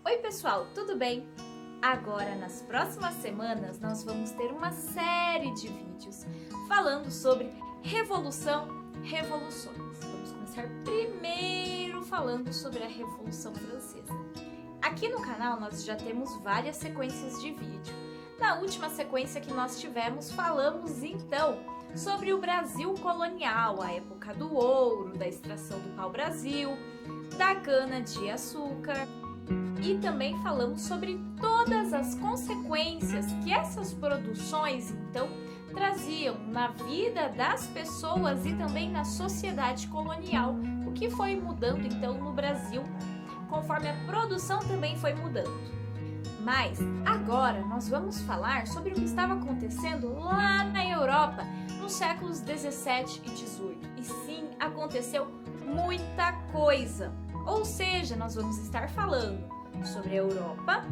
Oi pessoal, tudo bem? Agora, nas próximas semanas, nós vamos ter uma série de vídeos falando sobre revoluções. Vamos começar primeiro falando sobre a Revolução Francesa. Aqui no canal nós já temos várias sequências de vídeo. Na última sequência que nós tivemos, falamos então sobre o Brasil colonial, a época do ouro, da extração do pau-brasil, da cana-de-açúcar. E também falamos sobre todas as consequências que essas produções, então, traziam na vida das pessoas e também na sociedade colonial, o que foi mudando, então, no Brasil, conforme a produção também foi mudando. Mas agora nós vamos falar sobre o que estava acontecendo lá na Europa, nos séculos 17 e 18. E sim, aconteceu muita coisa. Ou seja, nós vamos estar falando sobre a Europa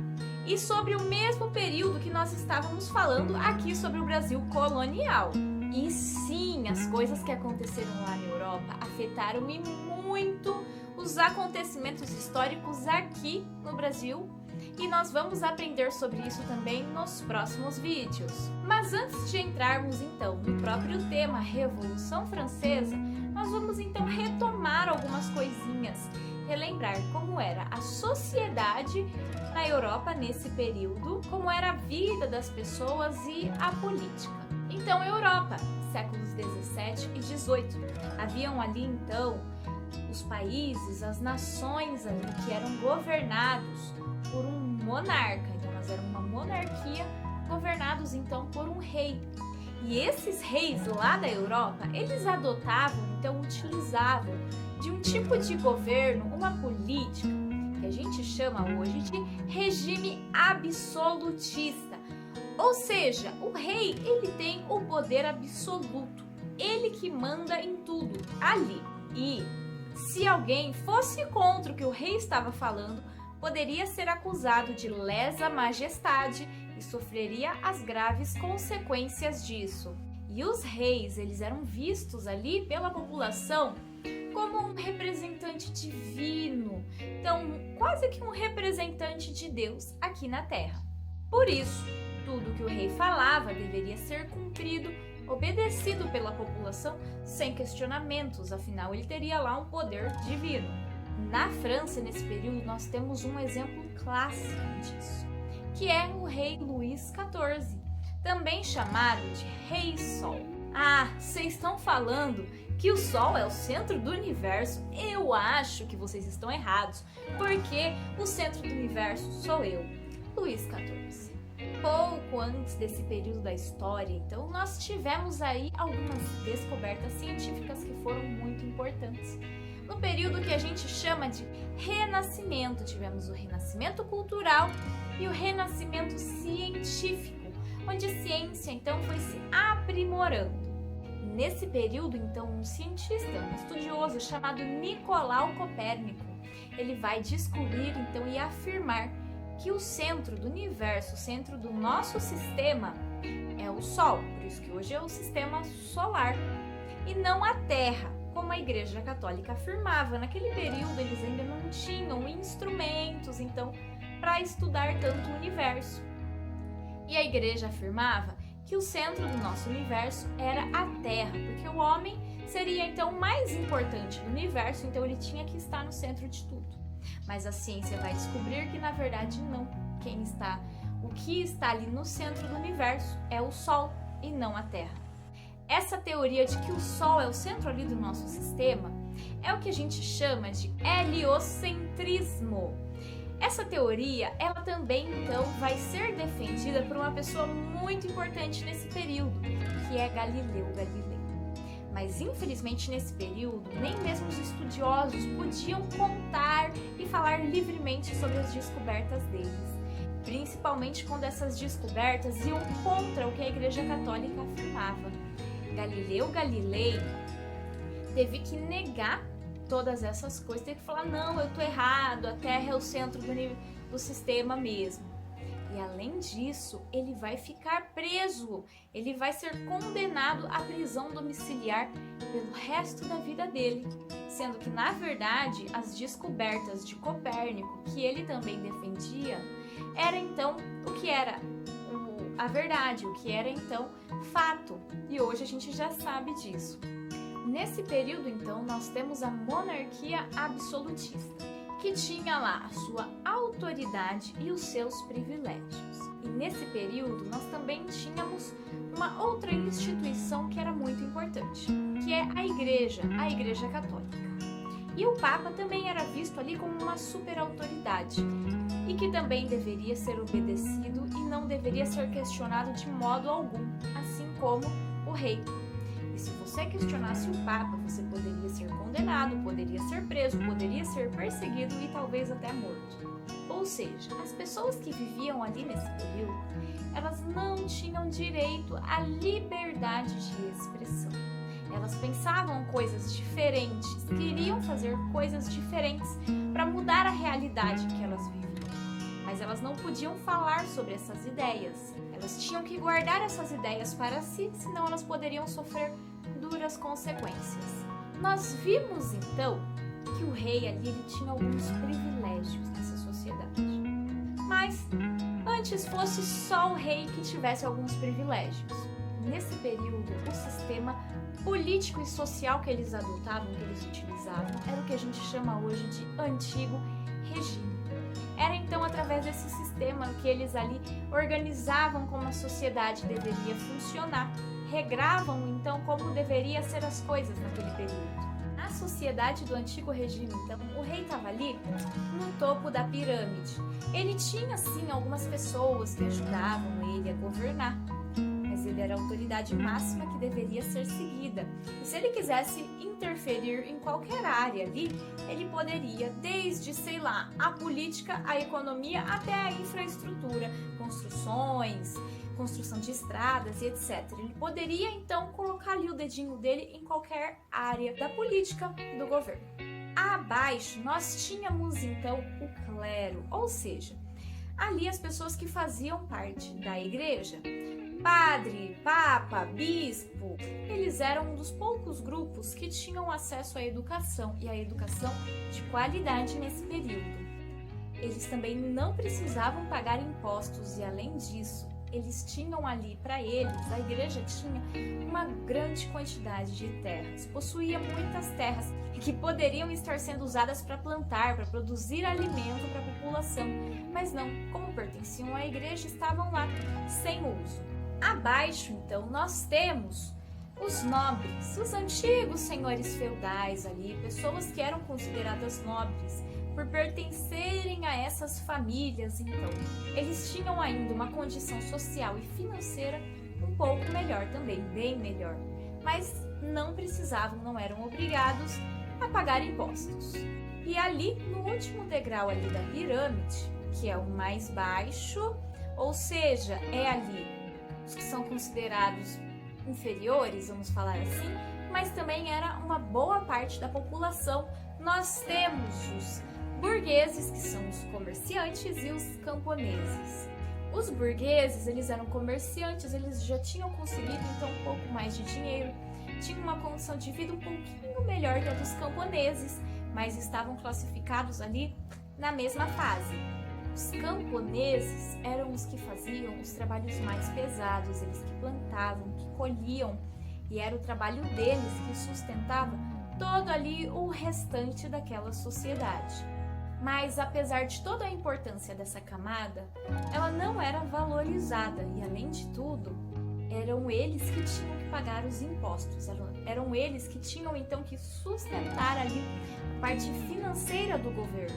e sobre o mesmo período que nós estávamos falando aqui sobre o Brasil colonial. E sim, as coisas que aconteceram lá na Europa afetaram e muito os acontecimentos históricos aqui no Brasil, e nós vamos aprender sobre isso também nos próximos vídeos. Mas antes de entrarmos então no próprio tema Revolução Francesa, nós vamos então retomar algumas coisinhas, relembrar como era a sociedade na Europa nesse período, como era a vida das pessoas e a política. Então, Europa, séculos 17 e 18. Haviam ali então os países, as nações ali que eram governados por um monarca. Então, nós éramos uma monarquia, governados então por um rei. E esses reis lá da Europa, eles adotavam, então utilizavam de um tipo de governo, uma política, que a gente chama hoje de regime absolutista. Ou seja, o rei, ele tem o poder absoluto, ele que manda em tudo ali. E se alguém fosse contra o que o rei estava falando, poderia ser acusado de lesa majestade e sofreria as graves consequências disso. E os reis, eles eram vistos ali pela população como um representante divino, então quase que um representante de Deus aqui na Terra. Por isso, tudo que o rei falava deveria ser cumprido, obedecido pela população sem questionamentos, afinal ele teria lá um poder divino. Na França, nesse período, nós temos um exemplo clássico disso, que é o rei Luís XIV, também chamado de Rei Sol. Ah, vocês estão falando que o Sol é o centro do universo? Eu acho que vocês estão errados, porque o centro do universo sou eu, Luís XIV. Pouco antes desse período da história, então, nós tivemos aí algumas descobertas científicas que foram muito importantes. No período que a gente chama de Renascimento, tivemos o Renascimento cultural e o Renascimento científico, onde a ciência então foi se aprimorando. Nesse período, então, um cientista, um estudioso chamado Nicolau Copérnico, ele vai descobrir então e afirmar que o centro do universo, o centro do nosso sistema é o Sol, por isso que hoje é o sistema solar, e não a Terra, como a Igreja Católica afirmava. Naquele período eles ainda não tinham instrumentos, então, para estudar tanto o universo. E a Igreja afirmava que o centro do nosso universo era a Terra, porque o homem seria então mais importante do universo, então ele tinha que estar no centro de tudo. Mas a ciência vai descobrir que na verdade não. O que está ali no centro do universo é o Sol e não a Terra. Essa teoria de que o Sol é o centro ali do nosso sistema é o que a gente chama de heliocentrismo. Essa teoria, ela também então vai ser defendida por uma pessoa muito importante nesse período, que é Galileu Galilei. Mas infelizmente nesse período, nem mesmo os estudiosos podiam contar e falar livremente sobre as descobertas deles, principalmente quando essas descobertas iam contra o que a Igreja Católica afirmava. Galileu Galilei teve que negar todas essas coisas, teve que falar, não, eu tô errado, a Terra é o centro do sistema mesmo. E além disso, ele vai ficar preso, ele vai ser condenado à prisão domiciliar pelo resto da vida dele, sendo que, na verdade, as descobertas de Copérnico, que ele também defendia, era então o que era a verdade, o que era então fato, e hoje a gente já sabe disso. Nesse período, então, nós temos a monarquia absolutista, que tinha lá a sua autoridade e os seus privilégios. E nesse período, nós também tínhamos uma outra instituição que era muito importante, que é a Igreja Católica. E o Papa também era visto ali como uma super autoridade, e que também deveria ser obedecido e não deveria ser questionado de modo algum, assim como o rei. E se você questionasse o Papa, você poderia ser condenado, poderia ser preso, poderia ser perseguido e talvez até morto. Ou seja, as pessoas que viviam ali nesse período, elas não tinham direito à liberdade de expressão. Elas pensavam coisas diferentes, queriam fazer coisas diferentes para mudar a realidade que elas viviam. Mas elas não podiam falar sobre essas ideias. Elas tinham que guardar essas ideias para si, senão elas poderiam sofrer duras consequências. Nós vimos então que o rei ali ele tinha alguns privilégios nessa sociedade. Mas antes fosse só o rei que tivesse alguns privilégios. Nesse período, o sistema político e social que eles adotavam, que eles utilizavam, era o que a gente chama hoje de antigo regime. Era então através desse sistema que eles ali organizavam como a sociedade deveria funcionar, regravam então como deveria ser as coisas naquele período. Na sociedade do antigo regime, então, o rei estava ali no topo da pirâmide. Ele tinha sim algumas pessoas que ajudavam ele a governar, mas ele era a autoridade máxima que deveria ser seguida. E se ele quisesse interferir em qualquer área ali, ele poderia, desde, sei lá, a política, a economia, até a infraestrutura, construções, construção de estradas e etc. Ele poderia, então, colocar ali o dedinho dele em qualquer área da política do governo. Abaixo, nós tínhamos, então, o clero, ou seja, ali as pessoas que faziam parte da igreja. Padre, papa, bispo, eles eram um dos poucos grupos que tinham acesso à educação e à educação de qualidade nesse período. Eles também não precisavam pagar impostos e, além disso, eles tinham ali para eles, a igreja tinha uma grande quantidade de terras, possuía muitas terras que poderiam estar sendo usadas para plantar, para produzir alimento para a população, mas não, como pertenciam à igreja, estavam lá sem uso. Abaixo, então, nós temos os nobres, os antigos senhores feudais ali, pessoas que eram consideradas nobres por pertencerem a essas famílias, então. Eles tinham ainda uma condição social e financeira um pouco melhor também, bem melhor, mas não precisavam, não eram obrigados a pagar impostos. E ali, no último degrau ali da pirâmide, que é o mais baixo, ou seja, é ali os que são considerados inferiores, vamos falar assim, mas também era uma boa parte da população. Nós temos os burgueses, que são os comerciantes, e os camponeses. Os burgueses, eles eram comerciantes, eles já tinham conseguido então um pouco mais de dinheiro, tinham uma condição de vida um pouquinho melhor que a dos camponeses, mas estavam classificados ali na mesma fase. Os camponeses eram os que faziam os trabalhos mais pesados, eles que plantavam, que colhiam, e era o trabalho deles que sustentava todo ali o restante daquela sociedade. Mas apesar de toda a importância dessa camada, ela não era valorizada e, além de tudo, eram eles que tinham que pagar os impostos, eram eles que tinham então que sustentar ali a parte financeira do governo,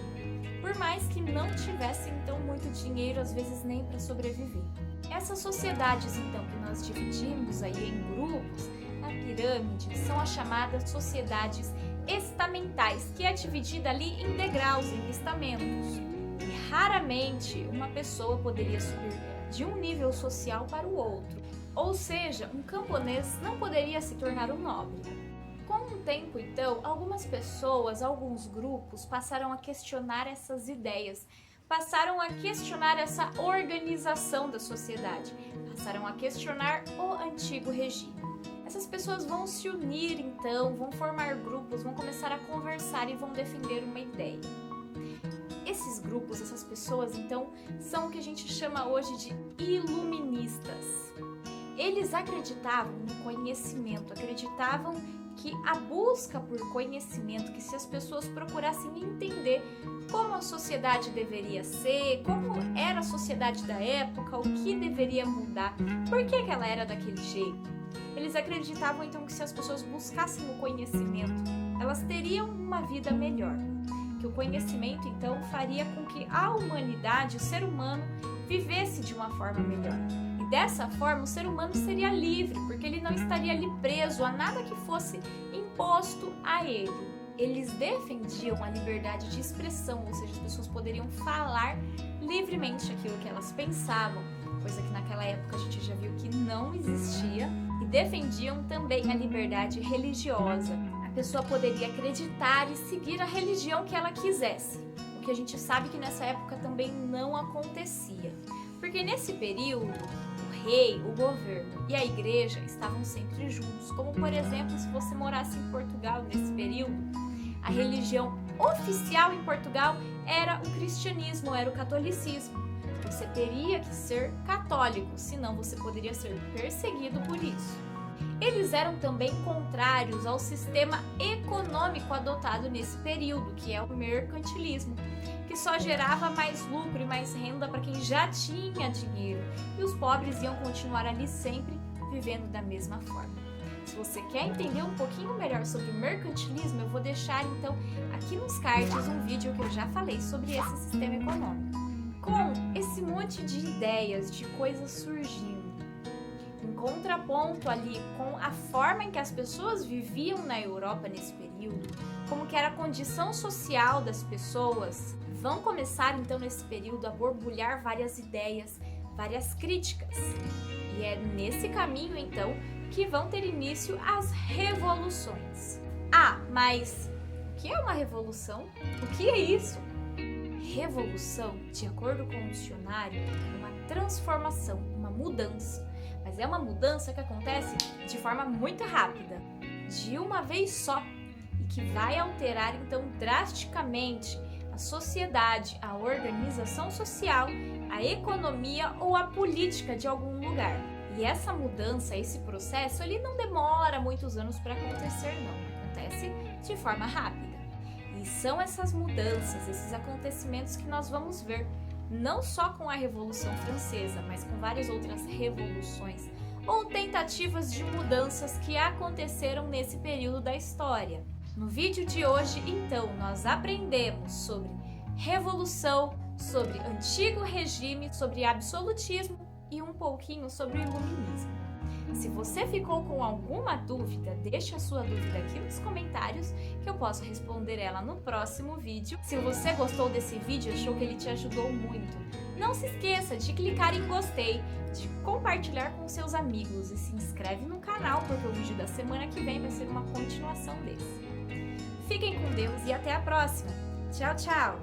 por mais que não tivessem então muito dinheiro, às vezes nem para sobreviver. Essas sociedades então que nós dividimos aí em grupos, na pirâmide, são as chamadas sociedades estamentais, que é dividida ali em degraus, em estamentos. E raramente uma pessoa poderia subir de um nível social para o outro. Ou seja, um camponês não poderia se tornar um nobre. Com o tempo, então, algumas pessoas, alguns grupos passaram a questionar essas ideias, passaram a questionar essa organização da sociedade, passaram a questionar o antigo regime. Essas pessoas vão se unir então, vão formar grupos, vão começar a conversar e vão defender uma ideia. Esses grupos, essas pessoas então, são o que a gente chama hoje de iluministas. Eles acreditavam no conhecimento, acreditavam que a busca por conhecimento, que se as pessoas procurassem entender como a sociedade deveria ser, como era a sociedade da época, o que deveria mudar, por que ela era daquele jeito. Eles acreditavam então que se as pessoas buscassem o conhecimento, elas teriam uma vida melhor. Que o conhecimento então faria com que a humanidade, o ser humano, vivesse de uma forma melhor. E dessa forma o ser humano seria livre, porque ele não estaria ali preso a nada que fosse imposto a ele. Eles defendiam a liberdade de expressão, ou seja, as pessoas poderiam falar livremente aquilo que elas pensavam, coisa que naquela época a gente já viu que não existia. E defendiam também a liberdade religiosa. A pessoa poderia acreditar e seguir a religião que ela quisesse, o que a gente sabe que nessa época também não acontecia. Porque nesse período, o rei, o governo e a igreja estavam sempre juntos. Como, por exemplo, se você morasse em Portugal nesse período, a religião oficial em Portugal era o cristianismo, era o catolicismo. Você teria que ser católico, senão você poderia ser perseguido por isso. Eles eram também contrários ao sistema econômico adotado nesse período, que é o mercantilismo, que só gerava mais lucro e mais renda para quem já tinha dinheiro, e os pobres iam continuar ali sempre vivendo da mesma forma. Se você quer entender um pouquinho melhor sobre o mercantilismo, eu vou deixar então aqui nos cards um vídeo que eu já falei sobre esse sistema econômico. Com esse monte de ideias, de coisas surgindo, em contraponto ali com a forma em que as pessoas viviam na Europa nesse período, como que era a condição social das pessoas, vão começar então nesse período a borbulhar várias ideias, várias críticas. E é nesse caminho então que vão ter início as revoluções. Ah, mas o que é uma revolução? O que é isso? Revolução, de acordo com o dicionário, é uma transformação, uma mudança. Mas é uma mudança que acontece de forma muito rápida, de uma vez só, e que vai alterar então drasticamente a sociedade, a organização social, a economia ou a política de algum lugar. E essa mudança, esse processo, ele não demora muitos anos para acontecer, não. Acontece de forma rápida. E são essas mudanças, esses acontecimentos que nós vamos ver, não só com a Revolução Francesa, mas com várias outras revoluções ou tentativas de mudanças que aconteceram nesse período da história. No vídeo de hoje, então, nós aprendemos sobre revolução, sobre antigo regime, sobre absolutismo e um pouquinho sobre o iluminismo. Se você ficou com alguma dúvida, deixe a sua dúvida aqui nos comentários que eu posso responder ela no próximo vídeo. Se você gostou desse vídeo, achou que ele te ajudou muito, não se esqueça de clicar em gostei, de compartilhar com seus amigos e se inscreve no canal porque o vídeo da semana que vem vai ser uma continuação desse. Fiquem com Deus e até a próxima. Tchau, tchau!